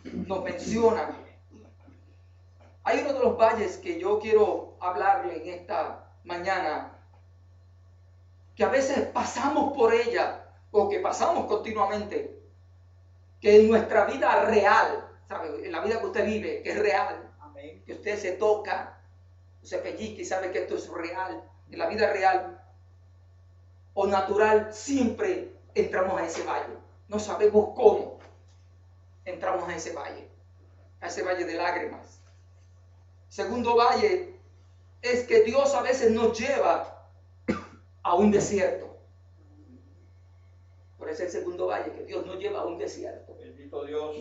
nos mencionan. Hay uno de los valles que yo quiero hablarle en esta mañana, que a veces pasamos por ella, o que pasamos continuamente, que en nuestra vida real, ¿sabe? En la vida que usted vive, que es real, amén, que usted se toca, se pellizca y sabe que esto es real, en la vida real o natural, siempre entramos a ese valle. No sabemos cómo entramos a ese valle de lágrimas. Segundo valle es que Dios a veces nos lleva a un desierto. Por eso es el segundo valle, que Dios nos lleva a un desierto. Bendito Dios.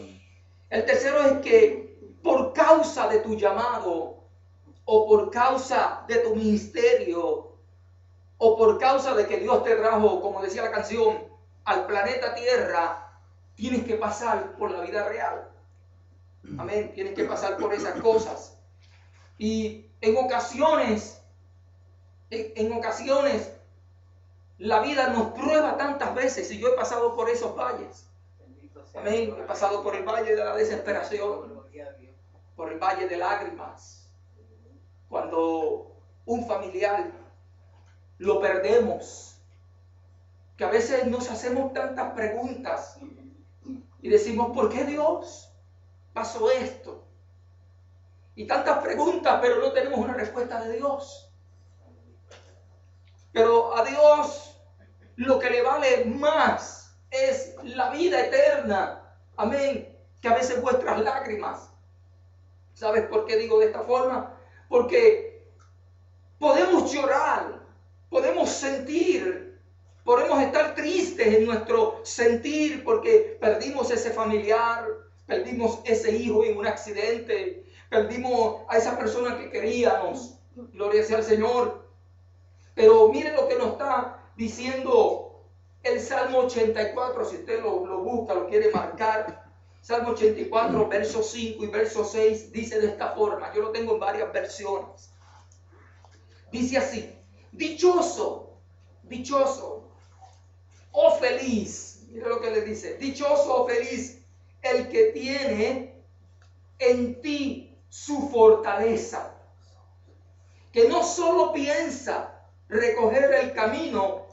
El tercero es que por causa de tu llamado, o por causa de tu ministerio, o por causa de que Dios te trajo, como decía la canción, al planeta Tierra, tienes que pasar por la vida real. Amén. Tienes que pasar por esas cosas. Y en ocasiones, la vida nos prueba tantas veces, y yo he pasado por esos valles. Amén. He pasado por el valle de la desesperación, por el valle de lágrimas. Cuando un familiar lo perdemos, que a veces nos hacemos tantas preguntas y decimos, ¿por qué Dios pasó esto? Y tantas preguntas, pero no tenemos una respuesta de Dios. Pero a Dios lo que le vale más es la vida eterna. Amén. Que a veces vuestras lágrimas. ¿Sabes por qué digo de esta forma? Porque podemos llorar, podemos sentir, podemos estar tristes en nuestro sentir porque perdimos ese familiar, perdimos ese hijo en un accidente, perdimos a esa persona que queríamos. Gloria sea al Señor. Pero miren lo que nos está diciendo el Salmo 84, si usted lo busca, lo quiere marcar. Salmo 84, verso 5 y verso 6 dice de esta forma. Yo lo tengo en varias versiones. Dice así: dichoso, oh feliz. Mira lo que le dice: dichoso o feliz el que tiene en ti su fortaleza, que no solo piensa recoger el camino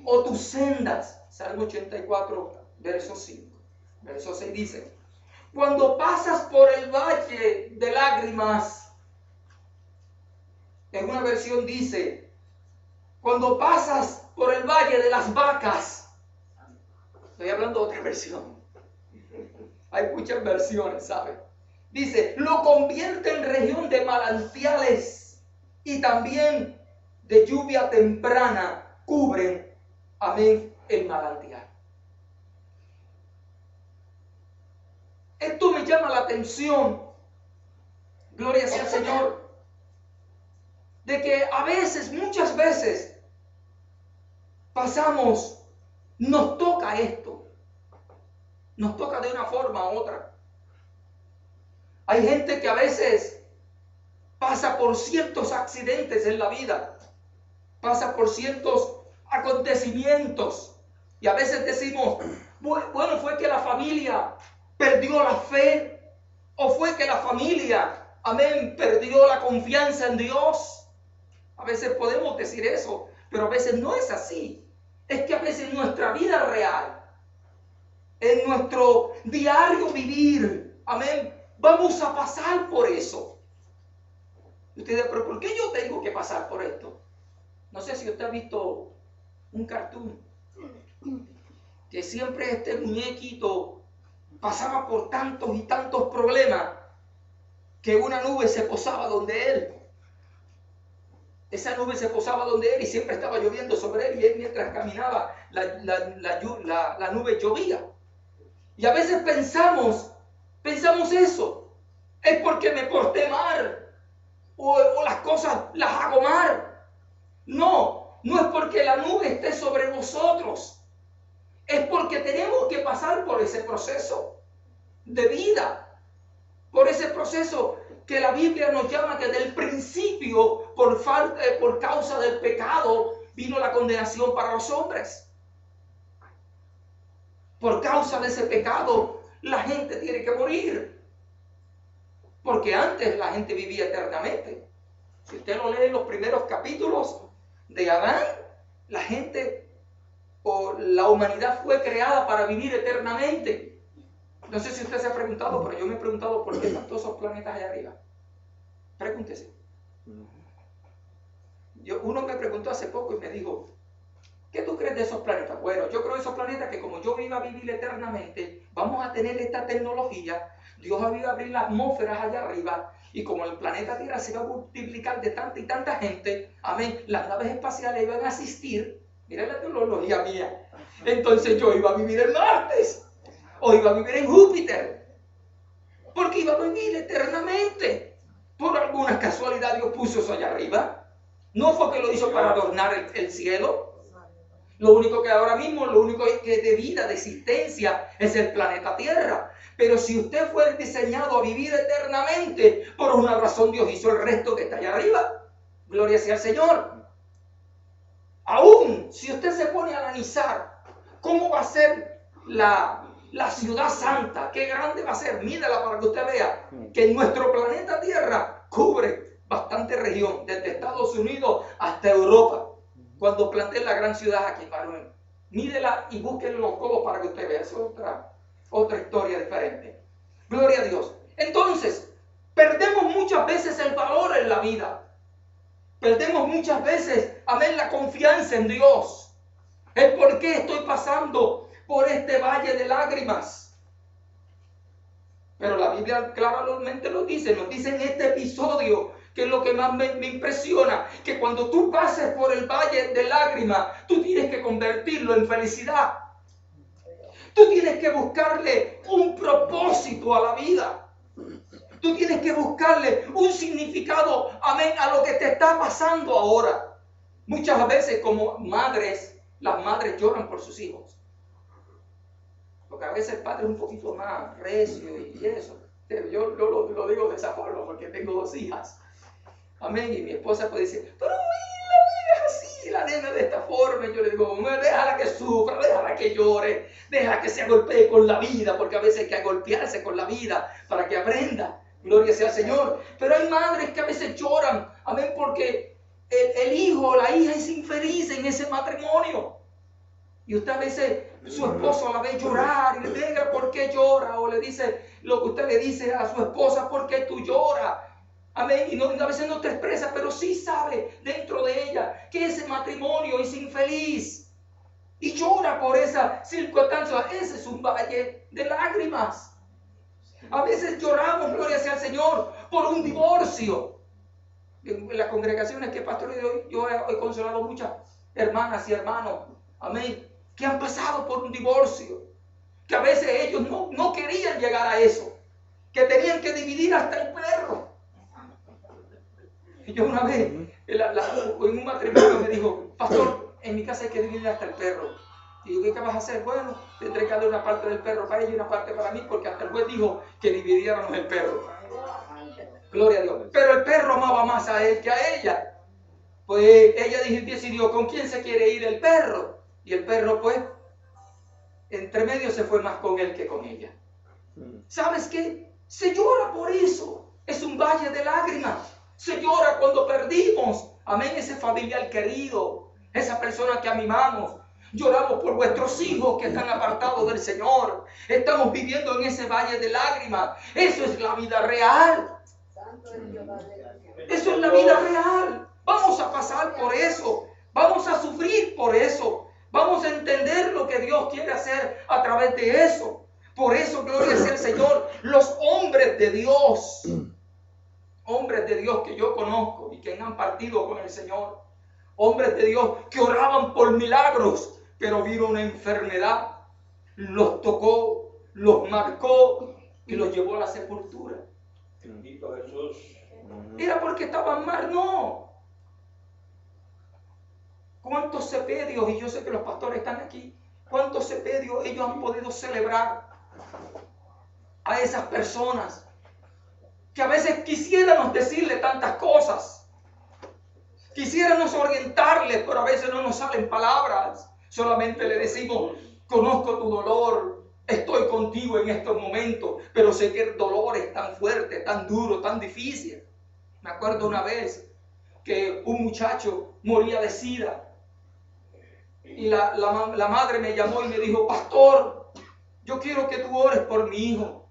o tus sendas. Salmo 84, verso 5. Verso 6 dice: cuando pasas por el valle de lágrimas, en una versión dice, cuando pasas por el valle de las vacas. Estoy hablando de otra versión. Hay muchas versiones, ¿sabe? Dice, lo convierte en región de manantiales y también de lluvia temprana cubren, amén, el manantial. Esto me llama la atención, gloria sea al Señor, de que a veces, muchas veces, pasamos, nos toca esto, nos toca de una forma u otra. Hay gente que a veces pasa por ciertos accidentes en la vida, pasa por ciertos acontecimientos, y a veces decimos, bueno, fue que la familia perdió la fe, o fue que la familia, amén, perdió la confianza en Dios. A veces podemos decir eso, pero a veces no es así. Es que a veces en nuestra vida real, en nuestro diario vivir, amén, vamos a pasar por eso. Y usted dice, pero ¿por qué yo tengo que pasar por esto? No sé si usted ha visto un cartoon, que siempre este muñequito pasaba por tantos y tantos problemas que una nube se posaba donde él. Esa nube se posaba donde él y siempre estaba lloviendo sobre él, y él mientras caminaba la nube llovía. Y a veces pensamos eso, es porque me porté mal o las cosas las hago mal. No es porque la nube esté sobre nosotros, es porque tenemos que pasar por ese proceso de vida, por ese proceso que la Biblia nos llama que desde el principio, por causa del pecado, vino la condenación para los hombres. Por causa de ese pecado, la gente tiene que morir. Porque antes la gente vivía eternamente. Si usted lo lee en los primeros capítulos de Adán, la gente o la humanidad fue creada para vivir eternamente. No sé si usted se ha preguntado, pero yo me he preguntado por qué están todos esos planetas allá arriba. Pregúntese. Uno me preguntó hace poco y me dijo, ¿qué tú crees de esos planetas? Bueno, yo creo de esos planetas que como yo iba a vivir eternamente, vamos a tener esta tecnología. Dios va a abrir las atmósferas allá arriba y como el planeta Tierra se va a multiplicar de tanta y tanta gente, amén, las naves espaciales iban a asistir. Mira la tecnología mía. Entonces yo iba a vivir en Marte o iba a vivir en Júpiter, porque iba a vivir eternamente. Por alguna casualidad Dios puso eso allá arriba. No fue que lo hizo para adornar el cielo. Lo único que ahora mismo, lo único que de vida, de existencia, es el planeta Tierra. Pero si usted fue diseñado a vivir eternamente, por una razón Dios hizo el resto que está allá arriba. Gloria sea al Señor. Aún si usted se pone a analizar cómo va a ser la ciudad santa, qué grande va a ser, mírala para que usted vea que nuestro planeta Tierra cubre bastante región, desde Estados Unidos hasta Europa. Cuando planteen la gran ciudad aquí, Manuel, mírela y búsquenle los codos para que usted vea. Eso es otra historia diferente. Gloria a Dios. Entonces, perdemos muchas veces el valor en la vida. Perdemos muchas veces, amén, la confianza en Dios. El por qué estoy pasando por este valle de lágrimas. Pero la Biblia claramente nos dice en este episodio, que es lo que más me impresiona, que cuando tú pases por el valle de lágrimas, tú tienes que convertirlo en felicidad. Tú tienes que buscarle un propósito a la vida. Tú tienes que buscarle un significado, amén, a lo que te está pasando ahora. Muchas veces como madres, las madres lloran por sus hijos. Porque a veces el padre es un poquito más recio y eso. Yo lo digo de esa forma porque tengo 2 hijas. Amén. Y mi esposa puede decir, pero la nena es así, la nena de esta forma. Y yo le digo, déjala que sufra, déjala que llore, déjala que se agolpee con la vida, porque a veces hay que agolpearse con la vida para que aprenda. Gloria sea al Señor. Pero hay madres que a veces lloran, amén, porque el hijo o la hija es infeliz en ese matrimonio. Y usted a veces, su esposo la ve llorar y le diga, ¿por qué llora? O le dice lo que usted le dice a su esposa, ¿por qué tú lloras? Amén. Y a veces no te expresa, pero sí sabe dentro de ella que ese matrimonio es infeliz. Y llora por esa circunstancia. Ese es un valle de lágrimas. A veces lloramos, gloria sea al Señor, por un divorcio. En las congregaciones que pastoreo yo he consolado muchas hermanas y hermanos, amén, que han pasado por un divorcio, que a veces ellos no querían llegar a eso, que tenían que dividir hasta el perro. Y yo una vez, en un matrimonio me dijo, pastor, en mi casa hay que dividir hasta el perro. Y yo, ¿qué vas a hacer? Bueno, tendré que darle una parte del perro para ella y una parte para mí, porque hasta el juez dijo que dividiéramos el perro. Gloria a Dios. Pero el perro amaba más a él que a ella. Pues ella decidió con quién se quiere ir el perro. Y el perro, pues, entre medio se fue más con él que con ella. ¿Sabes qué? Se llora por eso. Es un valle de lágrimas. Se llora cuando perdimos, amén, ese familiar querido, esa persona que amamos. Lloramos por vuestros hijos que están apartados del Señor. Estamos viviendo en ese valle de lágrimas. Eso es la vida real. Eso es la vida real. Vamos a pasar por eso. Vamos a sufrir por eso. Vamos a entender lo que Dios quiere hacer a través de eso. Por eso, gloria sea al Señor, los hombres de Dios que yo conozco y que han partido con el Señor, hombres de Dios que oraban por milagros, pero vino una enfermedad, los tocó, los marcó y los llevó a la sepultura. Bendito Jesús. ¿Era porque estaban mal? No. ¿Cuántos sepelios? Y yo sé que los pastores están aquí. ¿Cuántos sepelios ellos han podido celebrar a esas personas? Que a veces quisiéramos decirle tantas cosas. Quisiéramos orientarles, pero a veces no nos salen palabras. Solamente le decimos, conozco tu dolor, estoy contigo en estos momentos, pero sé que el dolor es tan fuerte, tan duro, tan difícil. Me acuerdo una vez que un muchacho moría de sida y la madre me llamó y me dijo: pastor, yo quiero que tú ores por mi hijo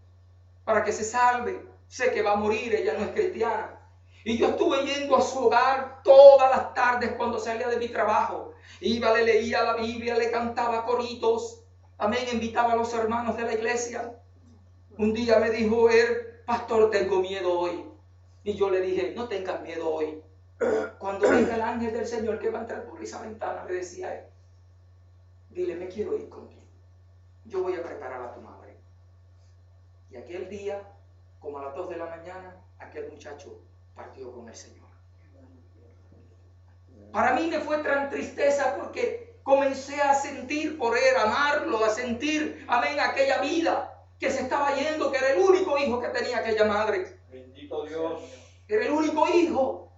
para que se salve. Sé que va a morir, ella no es cristiana. Y yo estuve yendo a su hogar todas las tardes cuando salía de mi trabajo. Iba, le leía la Biblia, le cantaba coritos. Amén, invitaba a los hermanos de la iglesia. Un día me dijo él: pastor, tengo miedo hoy. Y yo le dije: no tengas miedo hoy. Cuando venga el ángel del Señor que va a entrar por esa ventana, le decía a él: dile, me quiero ir contigo. Yo voy a preparar a tu madre. Y aquel día, como a las 2 de la mañana, aquel muchacho partió con el Señor. Para mí me fue gran tristeza porque comencé a sentir por él, amarlo, a sentir, amén, aquella vida que se estaba yendo, que era el único hijo que tenía aquella madre. Bendito Dios. Era el único hijo.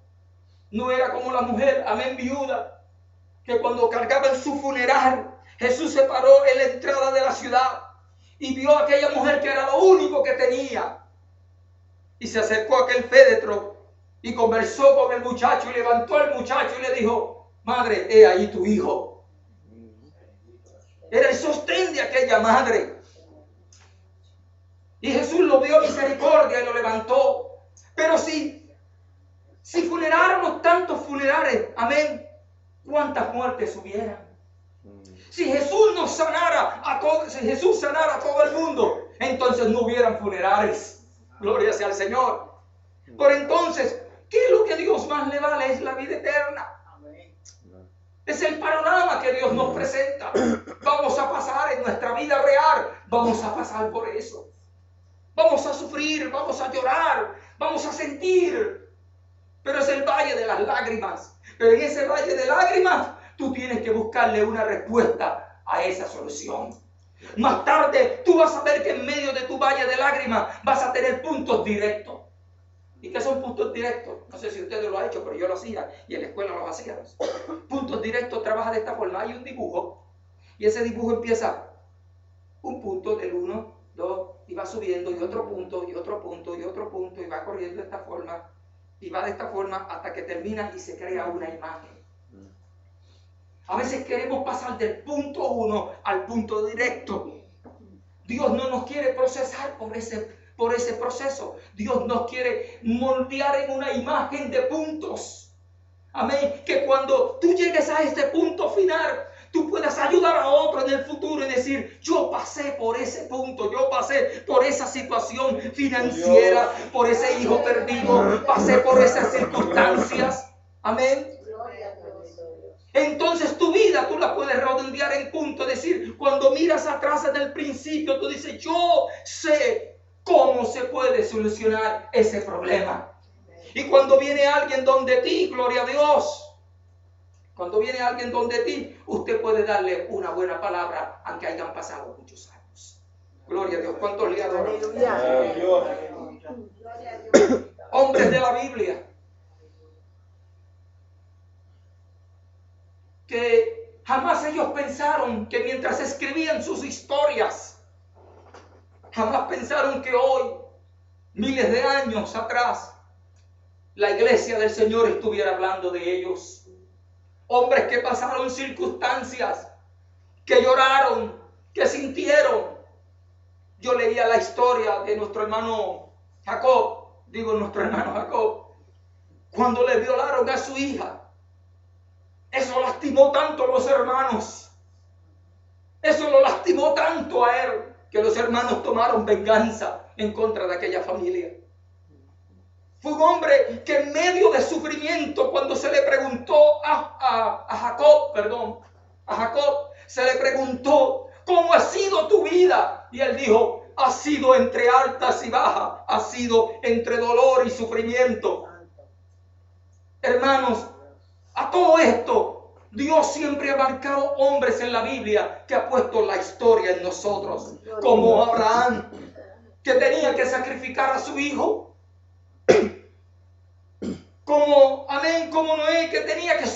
No era como la mujer, amén, viuda, que cuando cargaban su funeral, Jesús se paró en la entrada de la ciudad y vio a aquella mujer que era lo único que tenía. Y se acercó a aquel féretro y conversó con el muchacho y levantó al muchacho y le dijo: madre, he ahí tu hijo. Era el sostén de aquella madre. Y Jesús lo vio misericordia y lo levantó. Pero si funeráramos tantos funerales, amén, ¿cuántas muertes hubieran? Si Jesús nos sanara a todos, si Jesús sanara a todo el mundo, entonces no hubieran funerales. Gloria sea al Señor. Por entonces, ¿qué es lo que a Dios más le vale? Es la vida eterna. Es el panorama que Dios nos presenta. Vamos a pasar en nuestra vida real, vamos a pasar por eso. Vamos a sufrir, vamos a llorar, vamos a sentir. Pero es el valle de las lágrimas. Pero en ese valle de lágrimas, tú tienes que buscarle una respuesta a esa solución. Más tarde, tú vas a ver que en medio de tu valle de lágrimas vas a tener puntos directos. ¿Y qué son puntos directos? No sé si ustedes lo han hecho, pero yo lo hacía y en la escuela los hacíamos. Puntos directos trabaja de esta forma. Hay un dibujo y ese dibujo empieza un punto del 1, 2 y va subiendo, y otro punto y otro punto y otro punto, y va corriendo de esta forma y va de esta forma hasta que termina y se crea una imagen. A veces queremos pasar del punto 1 al punto directo. Dios no nos quiere procesar por ese proceso. Dios nos quiere moldear en una imagen de puntos. Amén. Que cuando tú llegues a este punto final, tú puedas ayudar a otro en el futuro y decir: yo pasé por ese punto, yo pasé por esa situación financiera, por ese hijo perdido, pasé por esas circunstancias. Amén. Entonces tu vida tú la puedes redondear en punto, es decir, cuando miras atrás en el principio, tú dices: yo sé cómo se puede solucionar ese problema. Y cuando viene alguien donde ti, gloria a Dios, cuando viene alguien donde ti, usted puede darle una buena palabra, aunque hayan pasado muchos años. Gloria a Dios. ¿Cuántos le adoran? Hombres de la Biblia que jamás ellos pensaron que mientras escribían sus historias, jamás pensaron que hoy, miles de años atrás, la iglesia del Señor estuviera hablando de ellos. Hombres que pasaron circunstancias, que lloraron, que sintieron. Yo leía la historia de nuestro hermano Jacob, cuando le violaron a su hija. Eso lastimó tanto a los hermanos. Eso lo lastimó tanto a él, que los hermanos tomaron venganza en contra de aquella familia. Fue un hombre que en medio de sufrimiento, cuando se le preguntó a Jacob, se le preguntó: ¿cómo ha sido tu vida? Y él dijo: ha sido entre altas y bajas, ha sido entre dolor y sufrimiento. Hermanos, a todo esto, Dios siempre ha marcado hombres en la Biblia que ha puesto la historia en nosotros, como Abraham, que tenía que sacrificar a su hijo, como Noé, que tenía que